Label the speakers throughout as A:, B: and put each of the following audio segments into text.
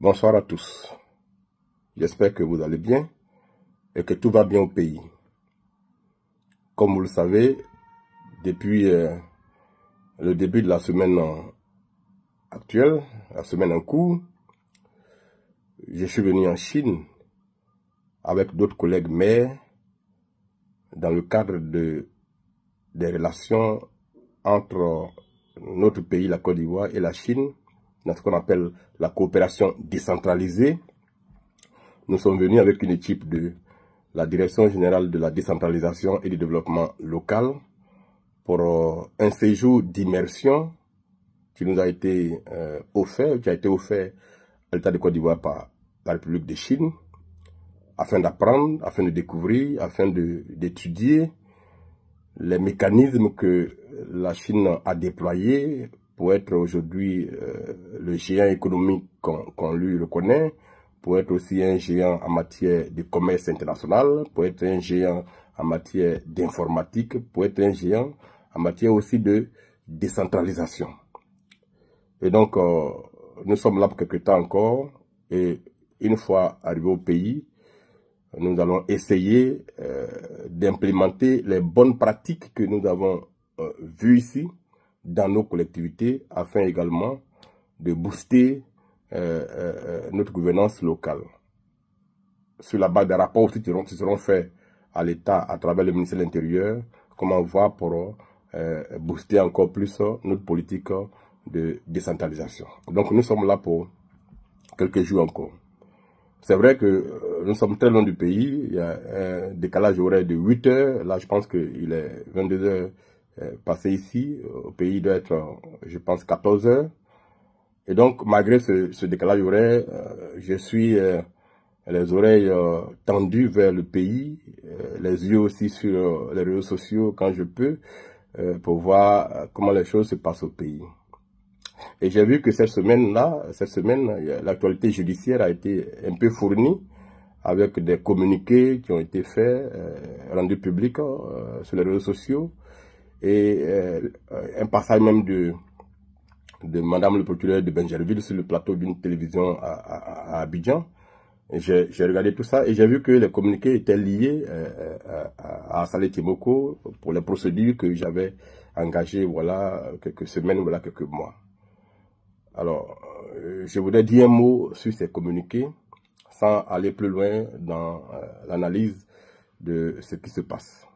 A: Bonsoir à tous. J'espère que vous allez bien et que tout va bien au pays. Comme vous le savez, depuis le début de la semaine actuelle, la semaine en cours, je suis venu en Chine avec d'autres collègues maires dans le cadre des relations entre notre pays, la Côte d'Ivoire, et la Chine, dans ce qu'on appelle la coopération décentralisée. Nous sommes venus avec une équipe de la Direction générale de la décentralisation et du développement local pour un séjour d'immersion qui nous a été offert, à l'État de Côte d'Ivoire par la République de Chine, afin d'apprendre, afin de découvrir, afin d'étudier les mécanismes que la Chine a déployés pour être aujourd'hui le géant économique qu'on lui reconnaît, pour être aussi un géant en matière de commerce international, pour être un géant en matière d'informatique, pour être un géant en matière aussi de décentralisation. Et donc, nous sommes là pour quelques temps encore, et une fois arrivés au pays, nous allons essayer d'implémenter les bonnes pratiques que nous avons vues ici dans nos collectivités, afin également de booster notre gouvernance locale. Sur la base des rapports aussi qui seront faits à l'État à travers le ministère de l'Intérieur, comment voir pour booster encore plus notre politique de décentralisation. Donc nous sommes là pour quelques jours encore. C'est vrai que nous sommes très loin du pays, il y a un décalage horaire de 8 heures, là je pense qu'il est 22 heures passé ici, au pays doit être, je pense, 14 heures. Et donc, malgré ce décalage horaire, je suis les oreilles tendues vers le pays, les yeux aussi sur les réseaux sociaux quand je peux, pour voir comment les choses se passent au pays. Et j'ai vu que cette semaine, l'actualité judiciaire a été un peu fournie avec des communiqués qui ont été faits, rendus publics sur les réseaux sociaux, et un passage même de Madame le procureur de Benjerville sur le plateau d'une télévision à Abidjan. J'ai regardé tout ça et j'ai vu que les communiqués étaient liés à Saleh Timoko pour les procédures que j'avais engagées, voilà, quelques semaines, voilà, quelques mois. Alors, je voudrais dire un mot sur ces communiqués, sans aller plus loin dans l'analyse de ce qui se passe.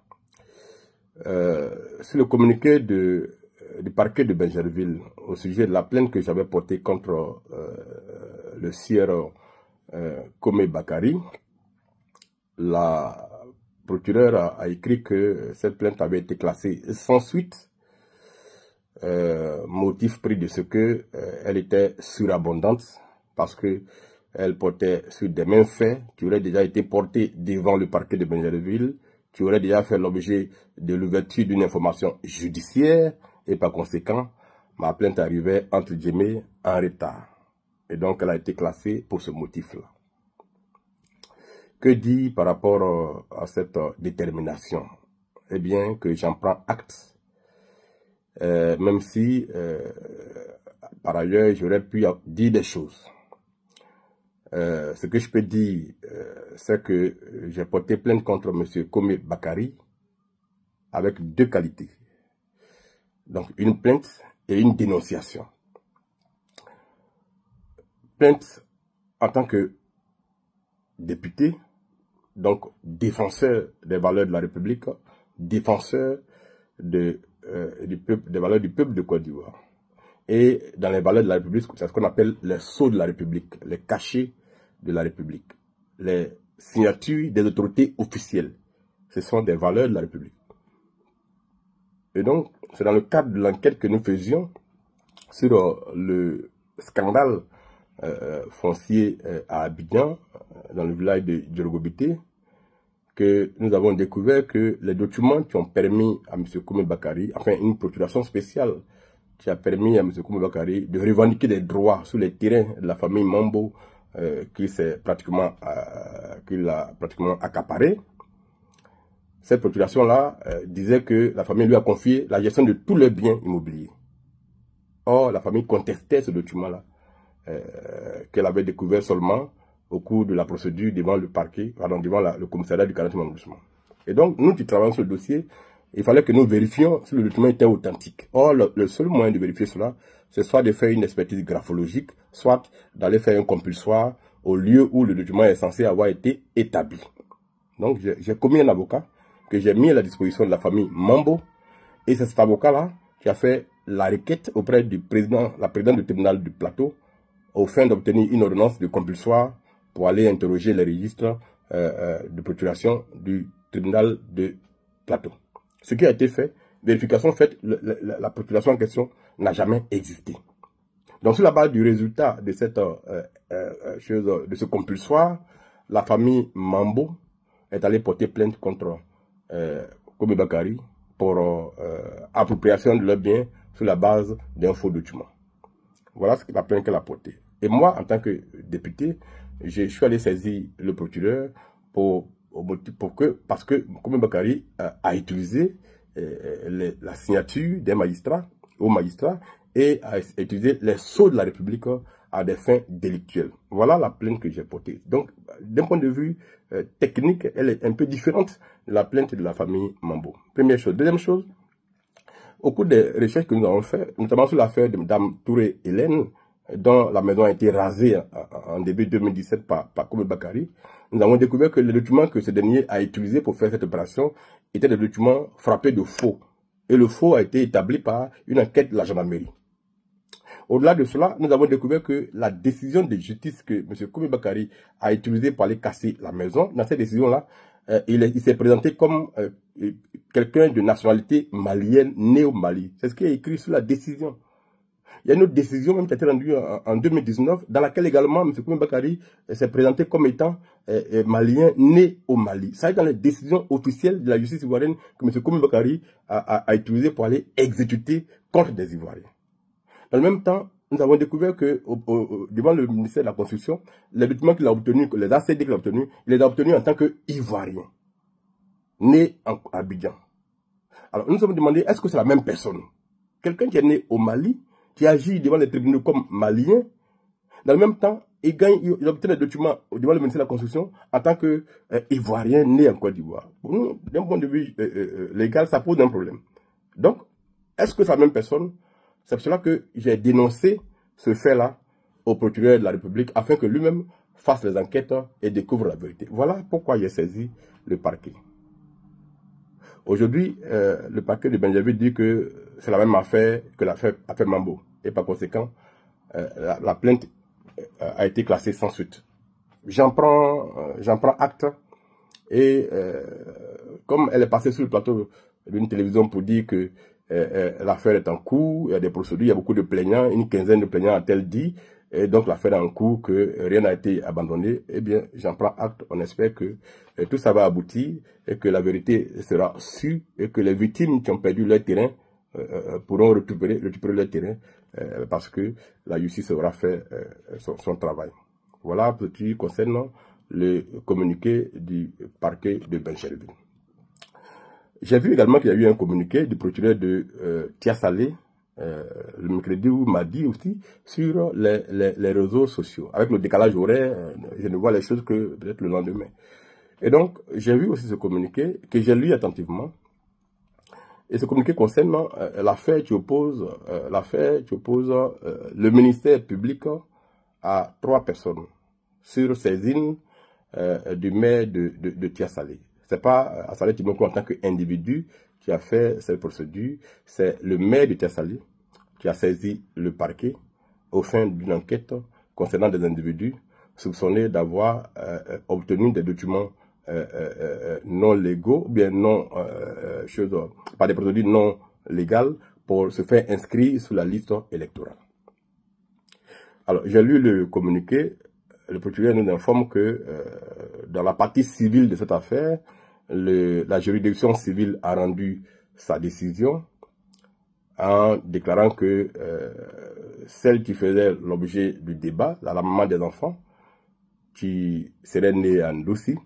A: Sur le communiqué du parquet de Benjerville au sujet de la plainte que j'avais portée contre le sieur Komé Bakary, la procureure a écrit que cette plainte avait été classée sans suite, motif pris de ce que elle était surabondante, parce que elle portait sur des mêmes faits qui auraient déjà été portés devant le parquet de Benjerville, qui auraient déjà fait l'objet de l'ouverture d'une information judiciaire, et par conséquent, ma plainte arrivait entre guillemets en retard. Et donc, elle a été classée pour ce motif-là. Que dit par rapport à cette détermination? Eh bien, que j'en prends acte. Même si, par ailleurs, j'aurais pu dire des choses. Ce que je peux dire, c'est que j'ai porté plainte contre M. Komé Bakary avec deux qualités. Donc, une plainte et une dénonciation. Plainte en tant que député, donc défenseur des valeurs de la République, défenseur des valeurs du peuple de Côte d'Ivoire. Et dans les valeurs de la République, c'est ce qu'on appelle les sceaux de la République, les cachets de la République, les signatures des autorités officielles. Ce sont des valeurs de la République. Et donc, c'est dans le cadre de l'enquête que nous faisions sur le scandale foncier à Abidjan, dans le village de Djorgobité, que nous avons découvert que les documents qui ont permis à M. Komé Bakary, enfin une procuration spéciale qui a permis à M. Komé Bakary de revendiquer des droits sur les terrains de la famille Mambo qu'il a pratiquement accaparé. Cette procuration-là disait que la famille lui a confié la gestion de tous les biens immobiliers. Or, la famille contestait ce document-là. qu'elle avait découvert seulement au cours de la procédure devant le parquet, pardon, devant le commissariat du 40e arrondissement. Et donc, nous qui travaillons sur le dossier, il fallait que nous vérifions si le document était authentique. Or, le seul moyen de vérifier cela, c'est soit de faire une expertise graphologique, soit d'aller faire un compulsoire au lieu où le document est censé avoir été établi. Donc, j'ai commis un avocat que j'ai mis à la disposition de la famille Mambo, et c'est cet avocat-là qui a fait la requête auprès du président, la présidente du tribunal du Plateau, au fin d'obtenir une ordonnance de compulsoire pour aller interroger les registres de procuration du tribunal de Plateau. Ce qui a été fait, vérification faite, la procuration en question n'a jamais existé. Donc, sur la base du résultat de cette de ce compulsoire, la famille Mambo est allée porter plainte contre Kobe Bakari pour appropriation de leurs biens sur la base d'un faux document. Voilà ce que la plainte qu'elle a portée. Et moi, en tant que député, je suis allé saisir le procureur parce que Kobe Bakari a utilisé la signature des magistrats, et a utilisé les sceaux de la République à des fins délictuelles. Voilà la plainte que j'ai portée. Donc, d'un point de vue technique, elle est un peu différente de la plainte de la famille Mambo. Première chose. Deuxième chose, au cours des recherches que nous avons faites, notamment sur l'affaire de Mme Touré Hélène, dont la maison a été rasée en début 2017 par Kobe Bakari, nous avons découvert que les documents que ce dernier a utilisés pour faire cette opération étaient des documents frappés de faux. Et le faux a été établi par une enquête de la gendarmerie. Au-delà de cela, nous avons découvert que la décision de justice que M. Kobe Bakari a utilisée pour aller casser la maison, dans cette décision-là, il s'est présenté comme quelqu'un de nationalité malienne né au Mali. C'est ce qui est écrit sur la décision. Il y a une autre décision même qui a été rendue en 2019, dans laquelle également M. Kobe Bakari s'est présenté comme étant malien né au Mali. Ça est dans les décisions officielles de la justice ivoirienne que M. Kobe Bakari a utilisé pour aller exécuter contre des Ivoiriens. Dans le même temps, nous avons découvert que devant le ministère de la Construction, les documents qu'il a obtenus, les ACD qu'il a obtenus, il les a obtenus en tant qu'Ivoirien, né à Abidjan. Alors nous nous sommes demandé, est-ce que c'est la même personne? Quelqu'un qui est né au Mali, qui agit devant les tribunaux comme malien, dans le même temps, il obtient des documents devant le ministère de la Construction en tant qu'Ivoirien né en Côte d'Ivoire. Pour nous, d'un point de vue légal, ça pose un problème. Donc, est-ce que c'est la même personne? C'est pour cela que j'ai dénoncé ce fait-là au procureur de la République afin que lui-même fasse les enquêtes et découvre la vérité. Voilà pourquoi j'ai saisi le parquet. Aujourd'hui, le parquet de Benjerville dit que c'est la même affaire que l'affaire Mambo. Et par conséquent, la plainte a été classée sans suite. J'en prends acte. Et comme elle est passée sur le plateau d'une télévision pour dire que l'affaire est en cours, il y a des procédures, il y a beaucoup de plaignants, une quinzaine de plaignants a-t-elle dit, et donc l'affaire est en cours, que rien n'a été abandonné, eh bien j'en prends acte, on espère que tout ça va aboutir, et que la vérité sera sûre, et que les victimes qui ont perdu leur terrain pourront récupérer leur terrain, parce que la justice aura fait son travail. Voilà pour ce qui concerne le communiqué du parquet de Benjerville. J'ai vu également qu'il y a eu un communiqué du procureur de Tiasalé, le mercredi ou mardi aussi, sur les réseaux sociaux. Avec le décalage horaire, je ne vois les choses que peut-être le lendemain. Et donc, j'ai vu aussi ce communiqué que j'ai lu attentivement. Et ce communiqué concerne l'affaire qui oppose le ministère public à 3 personnes sur saisine du maire de Tiasalé. C'est pas Assalé Timoko en tant qu'individu qui a fait cette procédure, c'est le maire de Tiasalé qui a saisi le parquet au fin d'une enquête concernant des individus soupçonnés d'avoir obtenu des documents non légaux, ou bien par des procédures non légales pour se faire inscrire sur la liste électorale. Alors, j'ai lu le communiqué. Le procureur nous informe que dans la partie civile de cette affaire, la juridiction civile a rendu sa décision en déclarant que celle qui faisait l'objet du débat, la maman des enfants, qui serait née en Ndouci,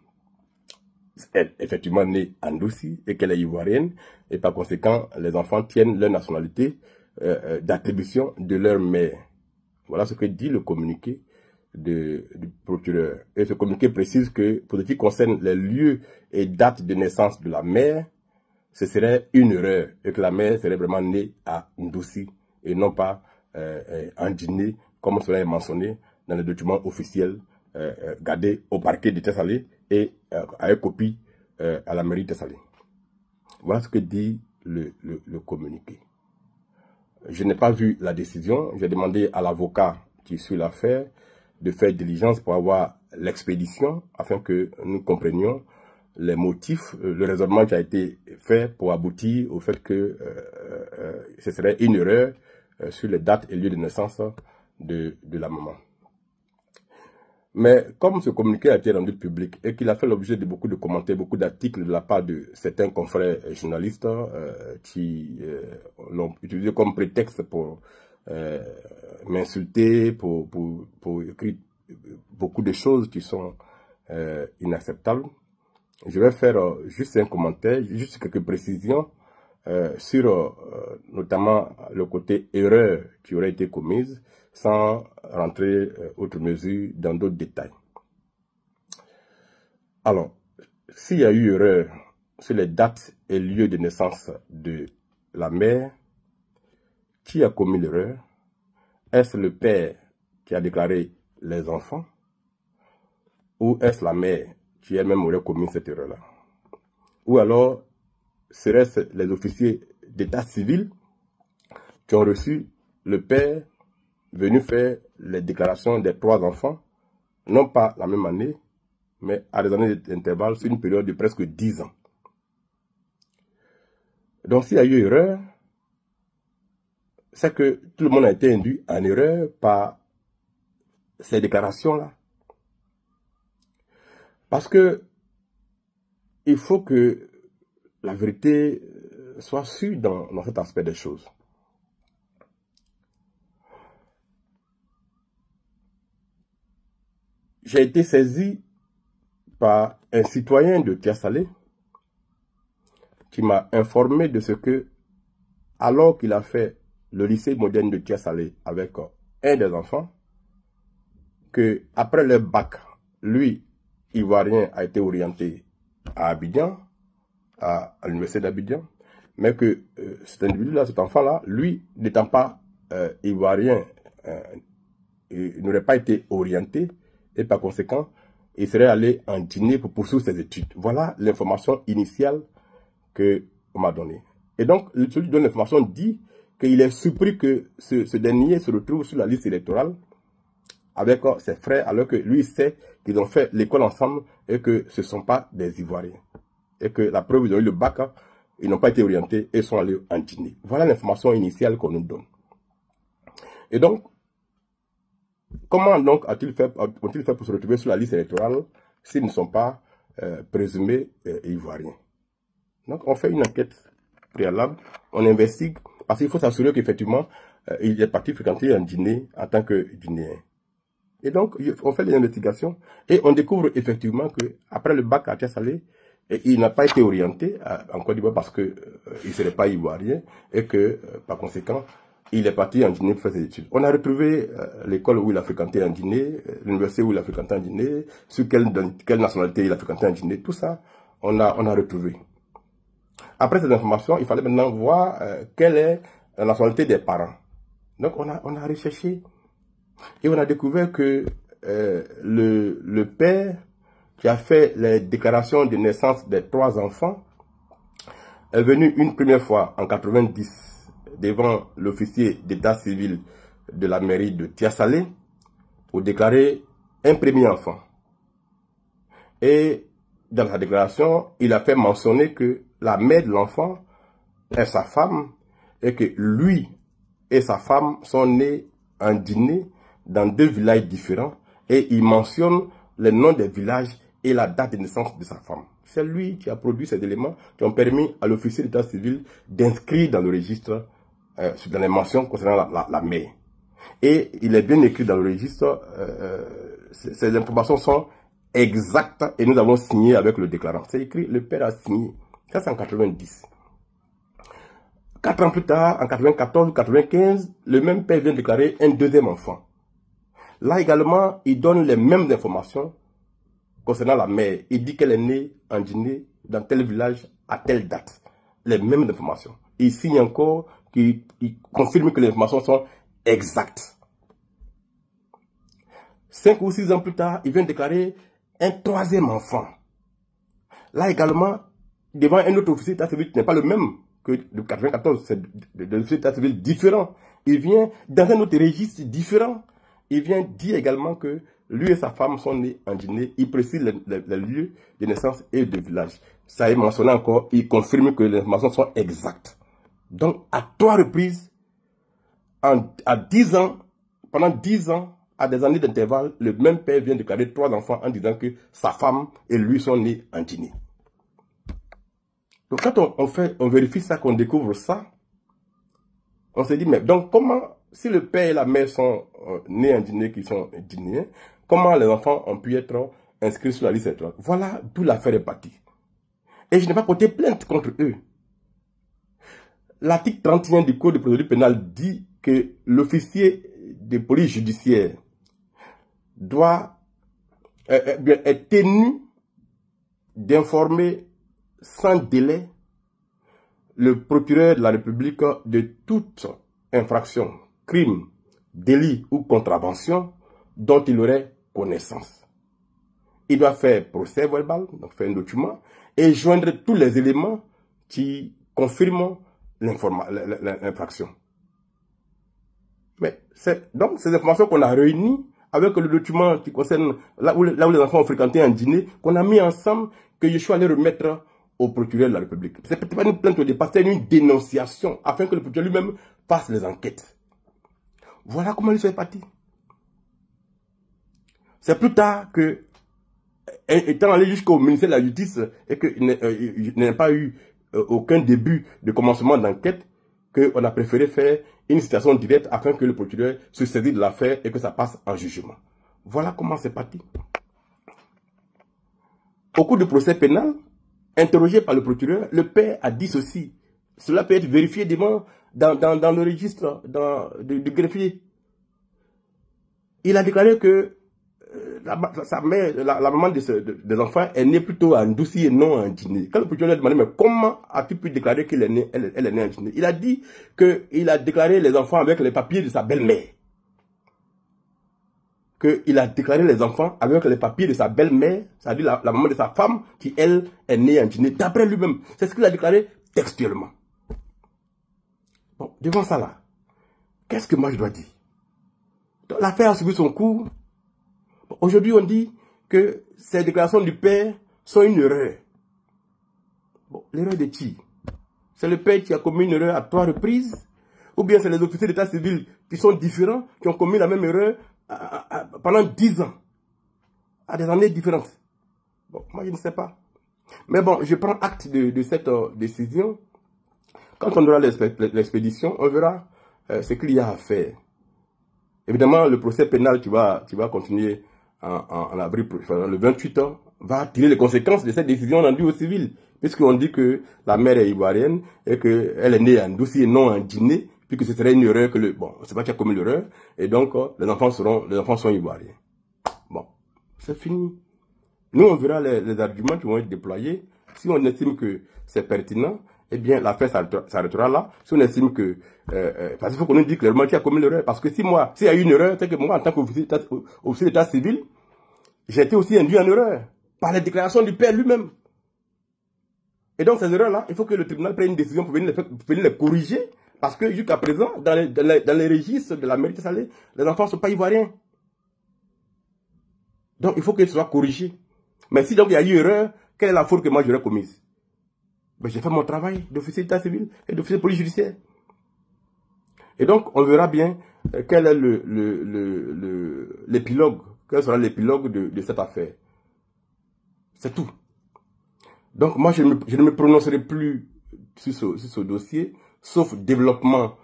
A: est effectivement née en Ndouci et qu'elle est ivoirienne, et par conséquent, les enfants tiennent leur nationalité d'attribution de leur mère. Voilà ce que dit le communiqué du procureur. Et ce communiqué précise que, pour ce qui concerne les lieux et dates de naissance de la mère, ce serait une erreur et que la mère serait vraiment née à Ndoussi et non pas en Guinée, comme cela est mentionné dans les documents officiels gardés au parquet de Tessalé et avec copie à la mairie de Tessalé. Voilà ce que dit le communiqué. Je n'ai pas vu la décision. J'ai demandé à l'avocat qui suit l'affaire de faire diligence pour avoir l'expédition afin que nous comprenions les motifs, le raisonnement qui a été fait pour aboutir au fait que ce serait une erreur sur les dates et lieux de naissance de la maman. Mais comme ce communiqué a été rendu public et qu'il a fait l'objet de beaucoup de commentaires, beaucoup d'articles de la part de certains confrères journalistes qui l'ont utilisé comme prétexte pour m'insulter, pour écrire beaucoup de choses qui sont inacceptables, je vais faire juste un commentaire, juste quelques précisions sur notamment le côté erreur qui aurait été commise, sans rentrer outre mesure dans d'autres détails. Alors, s'il y a eu erreur sur les dates et lieux de naissance de la mère, qui a commis l'erreur? Est-ce le père qui a déclaré les enfants? Ou est-ce la mère qui elle-même aurait commis cette erreur-là? Ou alors, serait-ce les officiers d'état civil qui ont reçu le père venu faire les déclarations des 3 enfants, non pas la même année, mais à des années d'intervalle sur une période de presque 10 ans. Donc s'il y a eu erreur, c'est que tout le monde a été induit en erreur par ces déclarations-là. Parce que il faut que la vérité soit sûre dans cet aspect des choses. J'ai été saisi par un citoyen de Tiassalé qui m'a informé de ce que, alors qu'il a fait le lycée moderne de Tiassalé avec un des enfants, que après le bac, lui, Ivoirien, a été orienté à Abidjan, à l'université d'Abidjan, mais que cet individu-là, cet enfant-là, lui, n'étant pas Ivoirien, il n'aurait pas été orienté, et par conséquent, il serait allé en Guinée pour poursuivre ses études. Voilà l'information initiale qu'on m'a donnée. Et donc, celui qui donne l'information dit qu'il est surpris que ce dernier se retrouve sur la liste électorale avec ses frères, alors que lui sait qu'ils ont fait l'école ensemble et que ce ne sont pas des Ivoiriens. Et que la preuve, ils ont eu le bac, ils n'ont pas été orientés et sont allés en Guinée. Voilà l'information initiale qu'on nous donne. Et donc, comment donc ont-ils fait pour se retrouver sur la liste électorale s'ils ne sont pas présumés ivoiriens? Donc on fait une enquête préalable, on investigue, parce qu'il faut s'assurer qu'effectivement, il est parti fréquenter en Guinée en tant que Guinéen. Et donc, on fait des investigations et on découvre effectivement qu'après le bac à Tiassalé, il n'a pas été orienté en Côte d'Ivoire parce qu'il ne serait pas ivoirien et que, par conséquent, il est parti en Guinée pour faire ses études. On a retrouvé l'école où il a fréquenté en Guinée, l'université où il a fréquenté en Guinée, sur quelle nationalité il a fréquenté en Guinée, tout ça, on a retrouvé. Après ces informations, il fallait maintenant voir quelle est la nationalité des parents. Donc on a recherché et on a découvert que le père qui a fait les déclarations de naissance des 3 enfants est venu une première fois en 90 devant l'officier d'état civil de la mairie de Tiassalé pour déclarer un premier enfant. Et dans sa déclaration, il a fait mentionner que la mère de l'enfant est sa femme et que lui et sa femme sont nés en Guinée dans 2 villages différents et il mentionne les noms des villages et la date de naissance de sa femme. C'est lui qui a produit ces éléments qui ont permis à l'officier d'état civil d'inscrire dans le registre, dans les mentions concernant la mère. Et il est bien écrit dans le registre, ces informations sont exactes et nous avons signé avec le déclarant. C'est écrit, le père a signé. Ça c'est en 90. 4 ans plus tard, en 94 ou 95, le même père vient déclarer un 2e enfant. Là également, il donne les mêmes informations concernant la mère. Il dit qu'elle est née en Guinée, dans tel village, à telle date. Les mêmes informations. Il signe encore qu'il confirme que les informations sont exactes. 5 ou 6 ans plus tard, il vient déclarer un 3e enfant. Là également, devant un autre officier d'état civil qui n'est pas le même que de 94, c'est des officiers d'état civil différents. Il vient dans un autre registre différent. Il vient dire également que lui et sa femme sont nés en Guinée. Il précise les lieux de naissance et de village. Ça est mentionné encore, il confirme que les informations sont exactes. Donc, à 3 reprises, à 10 ans, pendant 10 ans, à des années d'intervalle, le même père vient déclarer 3 enfants en disant que sa femme et lui sont nés en Guinée. Donc, quand on vérifie ça, qu'on découvre ça, on se dit, mais donc comment, si le père et la mère sont nés en Guinée, qui sont guinéens, comment les enfants ont pu être inscrits sur la liste électorale? Voilà d'où l'affaire est partie. Et je n'ai pas porté plainte contre eux. L'article 31 du Code de procédure pénale dit que l'officier de police judiciaire est tenu d'informer sans délai le procureur de la République de toute infraction, crime, délit ou contravention dont il aurait connaissance. Il doit faire procès verbal, donc faire un document, et joindre tous les éléments qui confirment l'infraction. Mais donc ces informations qu'on a réunies avec le document qui concerne là où les enfants ont fréquenté en Guinée, qu'on a mis ensemble, que je suis allé remettre au procureur de la République. C'est peut-être pas une plainte au départ, c'est une dénonciation, afin que le procureur lui-même fasse les enquêtes. Voilà comment il est parti. C'est plus tard que, étant allé jusqu'au ministère de la Justice, et qu'il n'y a pas eu aucun début de commencement d'enquête, qu'on a préféré faire une citation directe afin que le procureur se saisisse de l'affaire et que ça passe en jugement. Voilà comment c'est parti. Au cours du procès pénal, interrogé par le procureur, le père a dit ceci. Cela peut être vérifié dans le registre du greffier. Il a déclaré que sa mère, la maman des enfants est née plutôt en Ndouci et non en Guinée. Quand le procureur lui a demandé, mais comment as-tu pu déclarer qu'elle est née, elle est née en Guinée? Il a dit qu'il a déclaré les enfants avec les papiers de sa belle-mère. Qu'il a déclaré les enfants avec les papiers de sa belle-mère, c'est-à-dire la maman de sa femme, qui elle est née en Guinée, d'après lui-même. C'est ce qu'il a déclaré textuellement. Bon, devant ça là, qu'est-ce que moi je dois dire? L'affaire a suivi son cours. Aujourd'hui, on dit que ces déclarations du père sont une erreur. Bon, l'erreur de qui? C'est le père qui a commis une erreur à 3 reprises? Ou bien c'est les officiers d'état civil qui sont différents, qui ont commis la même erreur pendant 10 ans, à des années différentes? Bon, moi je ne sais pas. Mais bon, je prends acte de cette décision. Quand on aura l'expédition, on verra ce qu'il y a à faire. Évidemment, le procès pénal qui va continuer en avril, le 28 ans, va tirer les conséquences de cette décision rendue au civil. Puisqu'on dit que la mère est ivoirienne et qu'elle est née en Ndouci et non en Guinée, puis que ce serait une erreur que bon, c'est pas qui a commis l'erreur, et donc les enfants sont ivoiriens. Bon, c'est fini. Nous, on verra les arguments qui vont être déployés. Si on estime que c'est pertinent, eh bien, l'affaire s'arrêtera là. Si on estime que... parce qu'il faut qu'on nous dise clairement qui a commis l'erreur. Parce que s'il y a eu une erreur, c'est que moi, en tant qu'officier d'état civil, j'ai été aussi induit en erreur par les déclarations du père lui-même. Et donc, ces erreurs-là, il faut que le tribunal prenne une décision pour venir les corriger. Parce que jusqu'à présent, dans les registres de la mairie de Salé, les enfants ne sont pas ivoiriens. Donc, il faut qu'ils soient corrigés. Mais si donc il y a eu erreur, quelle est la faute que moi j'aurais commise? Ben, j'ai fait mon travail d'officier d'état civil et d'officier de police judiciaire. Et donc, on verra bien quel est l'épilogue, quel sera l'épilogue de cette affaire. C'est tout. Donc, moi, je ne me prononcerai plus sur ce dossier, sauf développement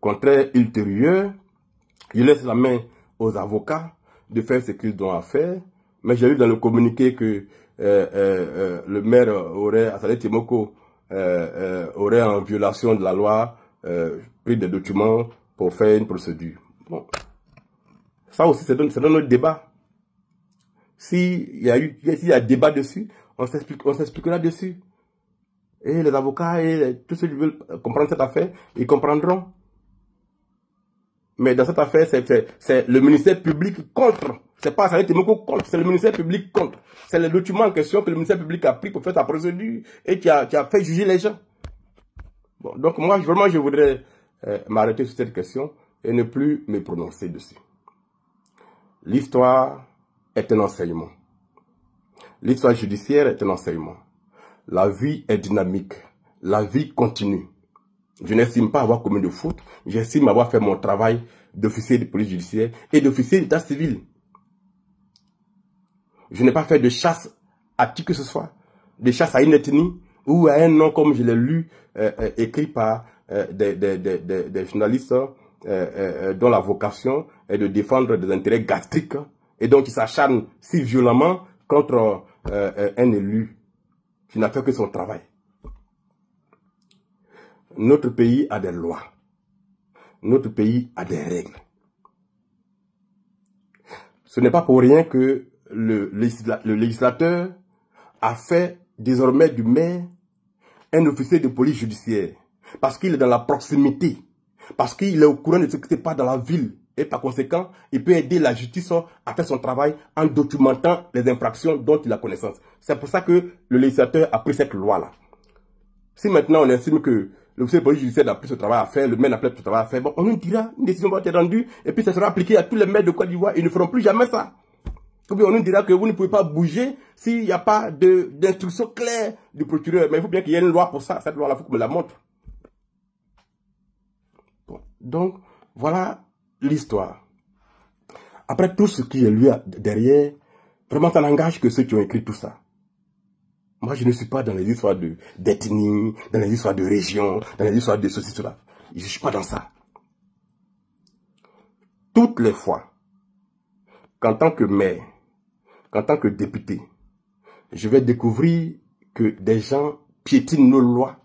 A: contraire ultérieur. Je laisse la main aux avocats de faire ce qu'ils ont à faire. Mais j'ai lu dans le communiqué que le maire Salé Timoko, aurait en violation de la loi pris des documents pour faire une procédure. Bon. Ça aussi, c'est dans notre débat. S'il y a débat dessus, on s'expliquera dessus. Et les avocats et tous ceux qui veulent comprendre cette affaire, ils comprendront. Mais dans cette affaire, c'est le ministère public contre. C'est pas Saleh Timoko contre, c'est le ministère public contre. C'est le document en question que le ministère public a pris pour faire sa procédure et qui a fait juger les gens. Bon, donc moi, vraiment, je voudrais m'arrêter sur cette question et ne plus me prononcer dessus. L'histoire est un enseignement. L'histoire judiciaire est un enseignement. La vie est dynamique. La vie continue. Je n'estime pas avoir commis de faute. J'estime avoir fait mon travail d'officier de police judiciaire et d'officier d'état civil. Je n'ai pas fait de chasse à qui que ce soit. De chasse à une ethnie ou à un nom comme je l'ai lu écrit par des journalistes dont la vocation est de défendre des intérêts gastriques et donc ils s'acharnent si violemment contre un élu qui n'a fait que son travail. Notre pays a des lois. Notre pays a des règles. Ce n'est pas pour rien que le législateur a fait désormais du maire un officier de police judiciaire. Parce qu'il est dans la proximité. Parce qu'il est au courant de ce qui se passe dans la ville. Et par conséquent, il peut aider la justice à faire son travail en documentant les infractions dont il a connaissance. C'est pour ça que le législateur a pris cette loi-là. Si maintenant on estime que l'officier de police judiciaire n'a plus ce travail à faire, le maire n'a plus ce travail à faire, bon, on nous dira, une décision va être rendue, et puis ça sera appliqué à tous les maires de Côte d'Ivoire, ils ne feront plus jamais ça. Ou bien on nous dira que vous ne pouvez pas bouger s'il n'y a pas d'instruction claire du procureur. Mais il faut bien qu'il y ait une loi pour ça, cette loi-là, il faut qu'on me la montre. Bon, donc, voilà l'histoire. Après tout ce qui est lui derrière, vraiment ça n'engage que ceux qui ont écrit tout ça. Moi, je ne suis pas dans les histoires d'ethnie, dans les histoires de région, dans les histoires de ceci, cela. Je ne suis pas dans ça. Toutes les fois qu'en tant que maire, qu'en tant que député, je vais découvrir que des gens piétinent nos lois,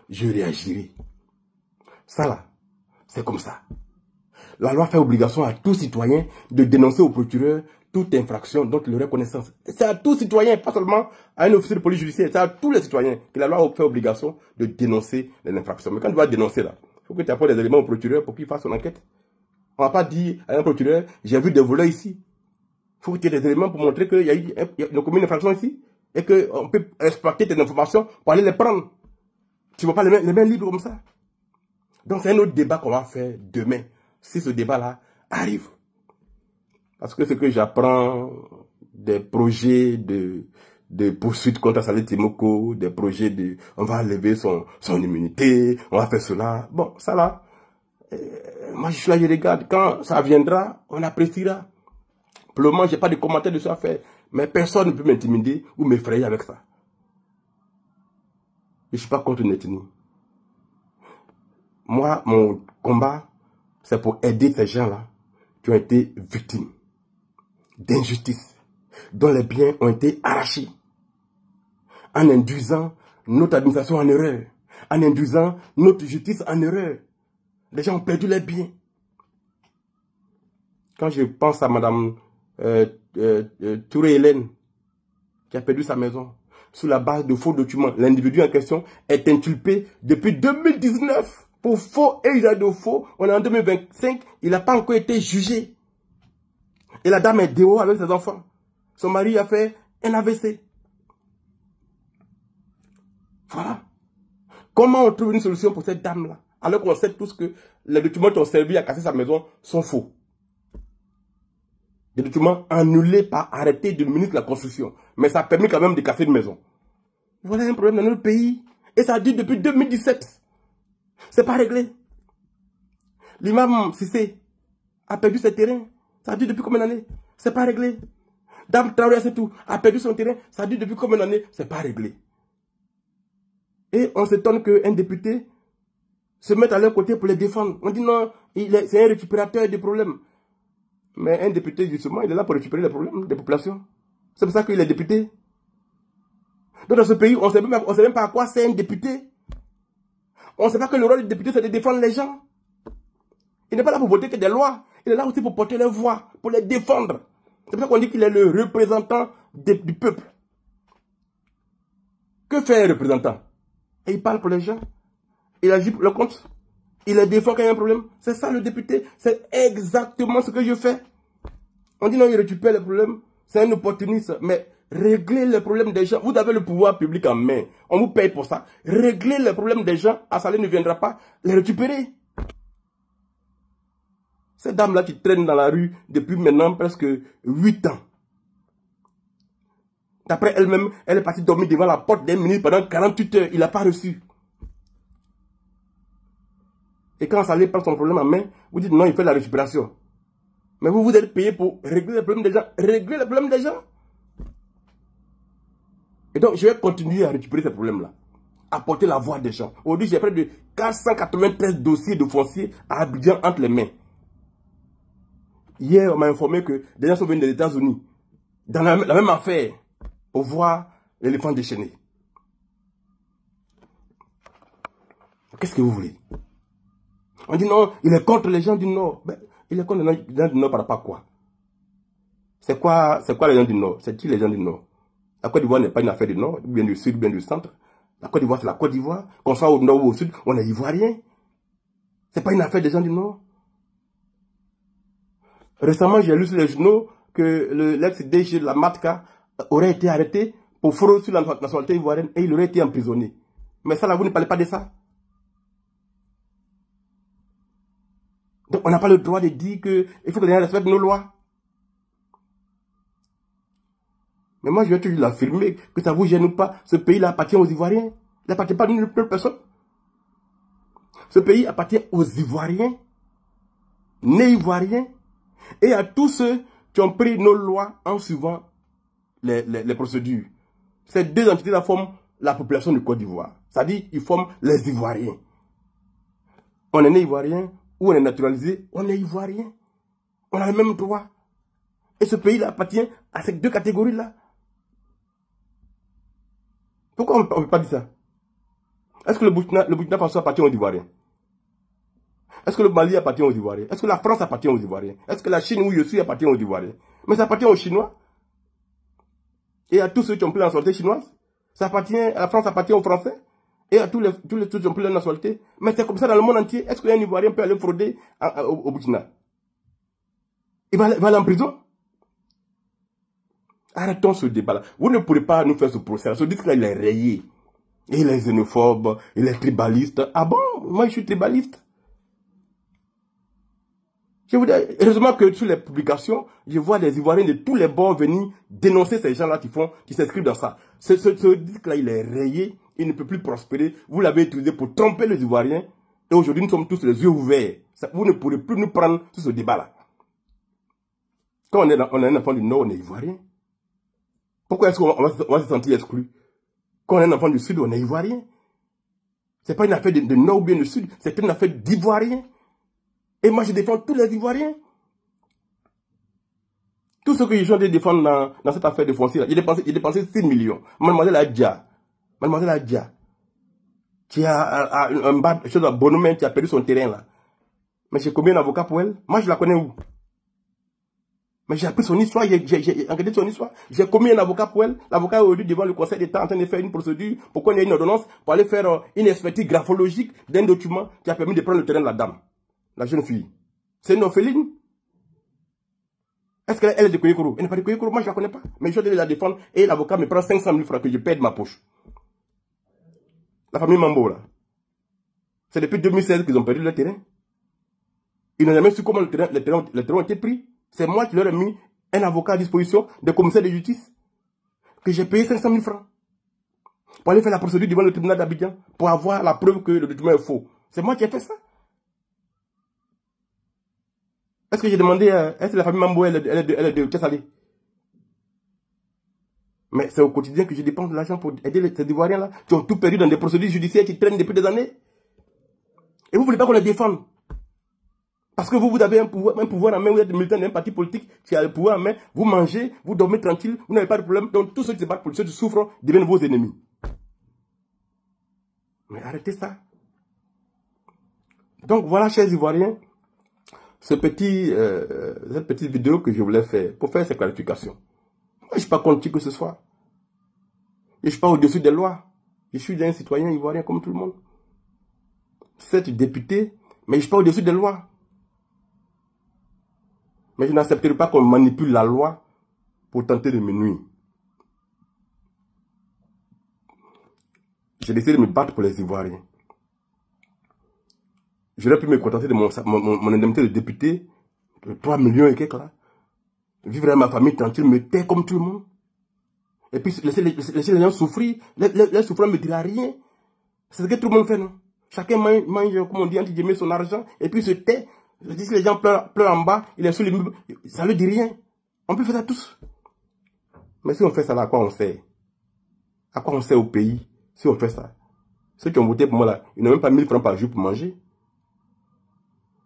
A: je réagirai. Ça là, c'est comme ça. La loi fait obligation à tout citoyen de dénoncer au procureur toute infraction dont il aurait connaissance. C'est à tout citoyen, pas seulement à un officier de police judiciaire, c'est à tous les citoyens que la loi fait obligation de dénoncer les infractions. Mais quand tu vas dénoncer là, il faut que tu apportes des éléments au procureur pour qu'il fasse son enquête. On ne va pas dire à un procureur, j'ai vu des voleurs ici. Il faut que tu aies des éléments pour montrer qu'il y a une commis une infraction ici et qu'on peut exploiter tes informations pour aller les prendre. Tu ne vas pas les mains libres comme ça. Donc c'est un autre débat qu'on va faire demain, si ce débat-là arrive. Parce que ce que j'apprends des projets de poursuite contre Saleh Timoko, des projets de on va lever son immunité, on va faire cela. Bon, ça là, moi je suis là, je regarde. Quand ça viendra, on appréciera. Pour le moment, je n'ai pas de commentaires dessus à faire. Mais personne ne peut m'intimider ou m'effrayer avec ça. Je ne suis pas contre une ethnie. Moi, mon combat, c'est pour aider ces gens-là qui ont été victimes d'injustice, dont les biens ont été arrachés, en induisant notre administration en erreur, en induisant notre justice en erreur. Les gens ont perdu leurs biens. Quand je pense à Madame Touré Hélène, qui a perdu sa maison, sur la base de faux documents, l'individu en question est inculpé depuis 2019 pour faux et usage de faux. On est en 2025, il n'a pas encore été jugé. Et la dame est dehors avec ses enfants. Son mari a fait un AVC. Voilà. Comment on trouve une solution pour cette dame-là? Alors qu'on sait tous que les documents qui ont servi à casser sa maison sont faux. Des documents annulés par arrêté du ministre de la Construction. Mais ça a permis quand même de casser une maison. Voilà un problème dans notre pays. Et ça dure depuis 2017. C'est pas réglé. L'imam Sissé a perdu ses terrains. Ça dure depuis combien d'années? C'est pas réglé. Dame Traoré, c'est tout. A perdu son terrain. Ça dure depuis combien d'années? C'est pas réglé. Et on s'étonne qu'un député se mette à leur côté pour les défendre. On dit non, c'est un récupérateur des problèmes. Mais un député, justement, il est là pour récupérer les problèmes des populations. C'est pour ça qu'il est député. Donc dans ce pays, on ne sait même pas à quoi c'est un député. On ne sait pas que le rôle du député, c'est de défendre les gens. Il n'est pas là pour voter que des lois. Il est là aussi pour porter les voix, pour les défendre. C'est pour ça qu'on dit qu'il est le représentant du peuple. Que fait un représentant? Et il parle pour les gens. Il agit pour le compte. Il les défend quand il y a un problème. C'est ça le député. C'est exactement ce que je fais. On dit non, il récupère les problèmes. C'est un opportuniste. Mais réglez les problèmes des gens. Vous avez le pouvoir public en main. On vous paye pour ça. Réglez les problèmes des gens. Assalé ne viendra pas les récupérer. Cette dame-là qui traîne dans la rue depuis maintenant presque 8 ans. D'après elle-même, elle est partie dormir devant la porte d'un ministre pendant 48 heures. Il n'a pas reçu. Et quand Salé prend son problème en main, vous dites non, il fait la récupération. Mais vous êtes payé pour régler les problèmes des gens. Régler les problèmes des gens. Et donc, je vais continuer à récupérer ces problèmes-là. Apporter la voix des gens. Aujourd'hui, j'ai près de 493 dossiers de fonciers à Abidjan entre les mains. Hier, on m'a informé que des gens sont venus des États-Unis dans la même affaire pour voir l'éléphant déchaîné. Qu'est-ce que vous voulez? On dit non, il est contre les gens du Nord. Ben, il est contre les gens du Nord par rapport à quoi? C'est quoi les gens du Nord? C'est qui les gens du Nord? La Côte d'Ivoire n'est pas une affaire du Nord, bien du Sud, bien du Centre. La Côte d'Ivoire, c'est la Côte d'Ivoire. Qu'on soit au Nord ou au Sud, on est Ivoirien. C'est pas une affaire des gens du Nord. Récemment, j'ai lu sur les journaux que l'ex-DG de la MATCA aurait été arrêté pour fraude sur la nationalité ivoirienne et il aurait été emprisonné. Mais ça, là, vous ne parlez pas de ça. Donc, on n'a pas le droit de dire qu'il faut que les gens respectent nos lois. Mais moi, je vais toujours l'affirmer, que ça vous gêne ou pas. Ce pays-là appartient aux Ivoiriens. Il n'appartient pas à une personne. Ce pays appartient aux Ivoiriens, nés Ivoiriens, et à tous ceux qui ont pris nos lois en suivant les procédures. Ces deux entités-là forment la population de Côte d'Ivoire. C'est-à-dire qu'ils forment les Ivoiriens. On est né Ivoirien, ou on est naturalisé, on est Ivoirien. On a le même droit. Et ce pays-là appartient à ces deux catégories-là. Pourquoi on ne peut pas dire ça? Est-ce que le Burkina Faso appartient aux Ivoiriens? Est-ce que le Mali appartient aux Ivoiriens? Est-ce que la France appartient aux Ivoiriens? Est-ce que la Chine où je suis appartient aux Ivoiriens? Mais ça appartient aux Chinois. Et à tous ceux qui ont pris la nationalité chinoise. La France appartient aux Français. Et à tous les qui ont pris la nationalité. Mais c'est comme ça dans le monde entier. Est-ce qu'un Ivoirien peut aller frauder au Burkina? Il va aller en prison? Arrêtons ce débat-là. Vous ne pourrez pas nous faire ce procès. Ce disque-là, il est rayé. Il est xénophobe, il est tribaliste. Ah bon? Moi, je suis tribaliste. Je vous dis, heureusement que sur les publications, je vois des Ivoiriens de tous les bords venir dénoncer ces gens-là qui s'inscrivent dans ça. Ce disque-là, il est rayé, il ne peut plus prospérer. Vous l'avez utilisé pour tromper les Ivoiriens. Et aujourd'hui, nous sommes tous les yeux ouverts. Vous ne pourrez plus nous prendre sur ce débat-là. Quand on est un enfant du Nord, on est Ivoirien. Pourquoi est-ce qu'on va se sentir exclu? Quand on est un enfant du Sud, on est Ivoirien. Ce n'est pas une affaire de Nord ou bien de Sud, c'est une affaire d'Ivoirien. Et moi, je défends tous les Ivoiriens. Tout ce que je suis en train de défendre dans cette affaire de foncier, j'ai dépensé 6 millions. Mademoiselle Adja, qui a un bas de choses à Bonomen, qui a perdu son terrain là. Mais j'ai combien d'avocats pour elle? Moi, je la connais où? Mais j'ai appris son histoire, j'ai enquêté son histoire. J'ai commis un avocat pour elle. L'avocat est aujourd'hui devant le Conseil d'État en train de faire une procédure pour qu'on ait une ordonnance pour aller faire une expertise graphologique d'un document qui a permis de prendre le terrain de la dame, la jeune fille. C'est une orpheline. Est-ce qu'elle est de Koyekoro? Elle n'est pas de Koyekoro, moi je ne la connais pas. Mais je dois la défendre et l'avocat me prend 500 000 francs que je paie de ma poche. La famille Mambo là. C'est depuis 2016 qu'ils ont perdu le terrain. Ils n'ont jamais su comment les terrains ont été pris. C'est moi qui leur ai mis un avocat à disposition des commissaires de justice que j'ai payé 500 000 francs pour aller faire la procédure devant le tribunal d'Abidjan pour avoir la preuve que le document est faux. C'est moi qui ai fait ça. Est-ce que j'ai demandé, est-ce que la famille Mambo elle est de Tchassalé? Mais c'est au quotidien que je dépense de l'argent pour aider ces Ivoiriens-là qui ont tout perdu dans des procédures judiciaires qui traînent depuis des années. Et vous ne voulez pas qu'on les défende? Parce que vous avez un pouvoir en main, vous êtes militant d'un parti politique qui a le pouvoir en main, vous mangez, vous dormez tranquille, vous n'avez pas de problème. Donc tous ceux qui se battent pour ceux qui souffrent deviennent vos ennemis. Mais arrêtez ça. Donc voilà, chers Ivoiriens, cette petite vidéo que je voulais faire pour faire ces clarifications. Moi, je ne suis pas contre qui que ce soit. Je ne suis pas au-dessus des lois. Je suis un citoyen ivoirien comme tout le monde. Certes député, mais je ne suis pas au-dessus des lois. Mais je n'accepterai pas qu'on manipule la loi pour tenter de me nuire. J'ai décidé de me battre pour les Ivoiriens. J'aurais pu me contenter de mon indemnité de député, de 3 millions et quelques là. Vivre avec ma famille tranquille, me taire comme tout le monde. Et puis laisser les gens souffrir. Les souffrants ne me diront rien. C'est ce que tout le monde fait, non? Chacun mange, comme on dit, anti-guillemets, son argent, et puis se tait. Si les gens pleurent en bas, il est sous l'immeuble, ça ne lui dit rien. On peut faire ça tous. Mais si on fait ça là, à quoi on sert? À quoi on sert au pays si on fait ça? Ceux qui ont voté pour moi là, ils n'ont même pas 1000 francs par jour pour manger.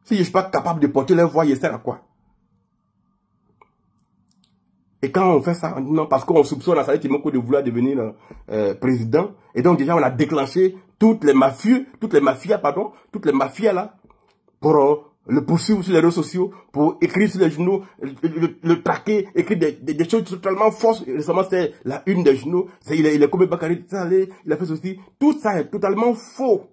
A: Si je ne suis pas capable de porter leur voix, ils servent à quoi? Et quand on fait ça, on dit non, parce qu'on soupçonne à Saleh Timoko de vouloir devenir président. Et donc déjà, on a déclenché toutes les mafias là, pour le poursuivre sur les réseaux sociaux, pour écrire sur les journaux, le traquer, écrire des choses totalement fausses. Récemment, c'est la une des journaux. Il est comme Bakary Saleh, il a fait ceci. Tout ça est totalement faux.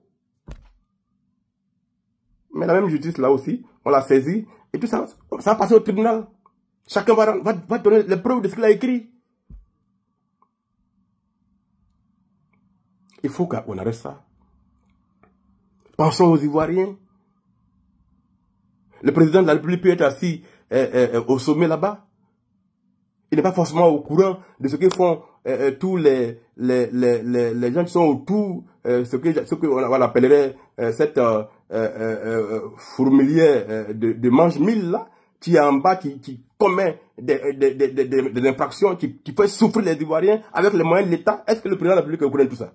A: Mais la même justice là aussi, on l'a saisi. Et tout ça, ça va passer au tribunal. Chacun va donner les preuves de ce qu'il a écrit. Il faut qu'on arrête ça. Pensons aux Ivoiriens. Le président de la République peut être assis au sommet là-bas. Il n'est pas forcément au courant de ce que font tous les gens qui sont autour, ce qu'on appellerait cette fourmilière de mange-mille là, qui est en bas, qui commet des infractions, qui fait souffrir les Ivoiriens avec les moyens de l'État. Est-ce que le président de la République est au courant de tout ça?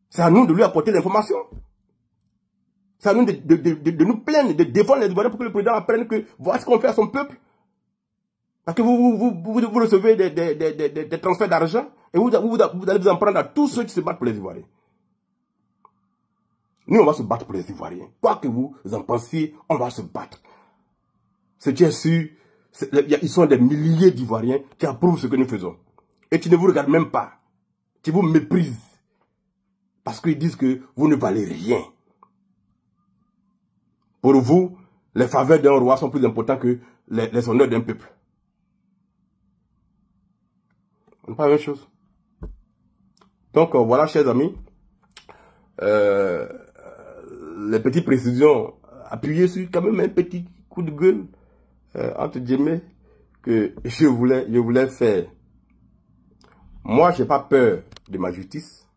A: C'est à nous de lui apporter l'information. C'est à nous de nous plaindre, de défendre les Ivoiriens pour que le président apprenne que voilà ce qu'on fait à son peuple. Parce que vous recevez des transferts d'argent et vous allez vous en prendre à tous ceux qui se battent pour les Ivoiriens. Nous, on va se battre pour les Ivoiriens. Quoi que vous en pensiez, on va se battre. Ce qui est sûr, ils sont des milliers d'Ivoiriens qui approuvent ce que nous faisons. Et qui ne vous regardent même pas. Qui vous méprisent. Parce qu'ils disent que vous ne valez rien. Pour vous, les faveurs d'un roi sont plus importantes que les honneurs d'un peuple. On n'est pas la même chose. Donc voilà, chers amis, les petites précisions appuyées sur quand même un petit coup de gueule entre guillemets que je voulais faire. Moi, je n'ai pas peur de ma justice.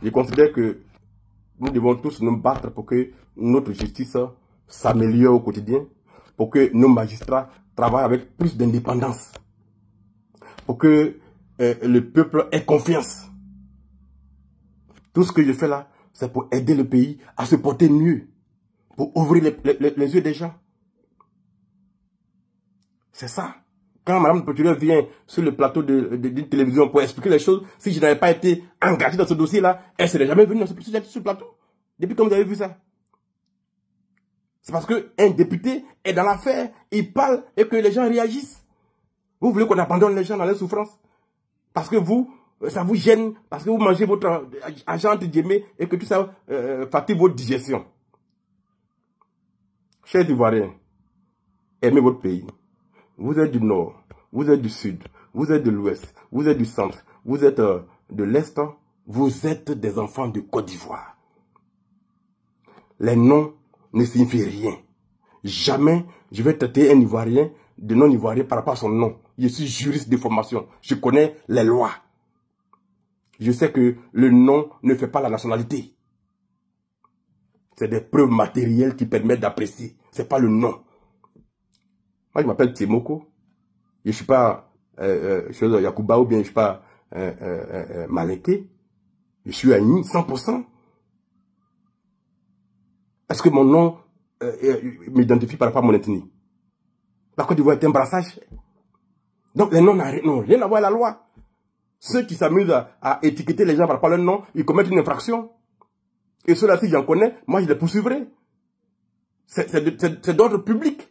A: Je considère que nous devons tous nous battre pour que notre justice s'améliore au quotidien, pour que nos magistrats travaillent avec plus d'indépendance, pour que le peuple ait confiance. Tout ce que je fais là, c'est pour aider le pays à se porter mieux, pour ouvrir les yeux des gens. C'est ça. Quand Mme le procureur vient sur le plateau d'une télévision pour expliquer les choses, si je n'avais pas été engagé dans ce dossier-là, elle ne serait jamais venue sur ce plateau. Depuis quand vous avez vu ça? C'est parce qu'un député est dans l'affaire, il parle et que les gens réagissent. Vous voulez qu'on abandonne les gens dans leur souffrance? Parce que ça vous gêne, parce que vous mangez votre argent entre guillemets et que tout ça fatigue votre digestion. Chers Ivoiriens, aimez votre pays. Vous êtes du nord, vous êtes du sud, vous êtes de l'ouest, vous êtes du centre, vous êtes de l'est, vous êtes des enfants de Côte d'Ivoire. Les noms ne signifient rien. Jamais je vais traiter un Ivoirien de non-Ivoirien par rapport à son nom. Je suis juriste de formation. Je connais les lois. Je sais que le nom ne fait pas la nationalité. C'est des preuves matérielles qui permettent d'apprécier. Ce n'est pas le nom. Moi, je m'appelle Timoko. Je ne suis pas Yakuba ou bien je ne suis pas Malinké. Je suis Agni, 100%. Est-ce que mon nom m'identifie par rapport à mon ethnie? La Côte d'Ivoire est un brassage. Donc les noms n'ont rien à voir avec la loi. Ceux qui s'amusent à étiqueter les gens par rapport à leur nom, ils commettent une infraction. Et ceux-là, si j'en connais, moi je les poursuivrai. C'est d'ordre public.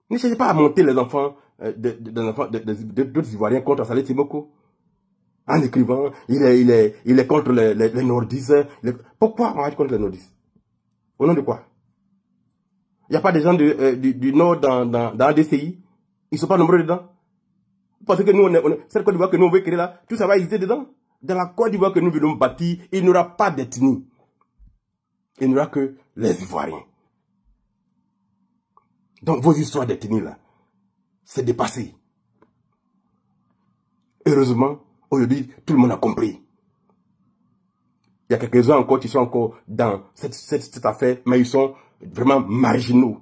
A: Ne cherchez pas à monter les enfants d'autres Ivoiriens contre Saleh Timoko. En écrivant, il est contre les nordistes. Pourquoi on va être contre les nordistes? Au nom de quoi? Il n'y a pas des gens du nord dans ADCI. Ils ne sont pas nombreux dedans. Parce que nous, cette Côte d'Ivoire que nous on veut créer là, tout ça va exister dedans. Dans la Côte d'Ivoire que nous voulons bâtir, il n'y aura pas d'ethnie. Il n'y aura que les Ivoiriens. Donc vos histoires d'ethnie là, c'est dépassé. Heureusement, aujourd'hui, tout le monde a compris. Il y a quelques-uns encore qui sont encore dans cette affaire, mais ils sont vraiment marginaux.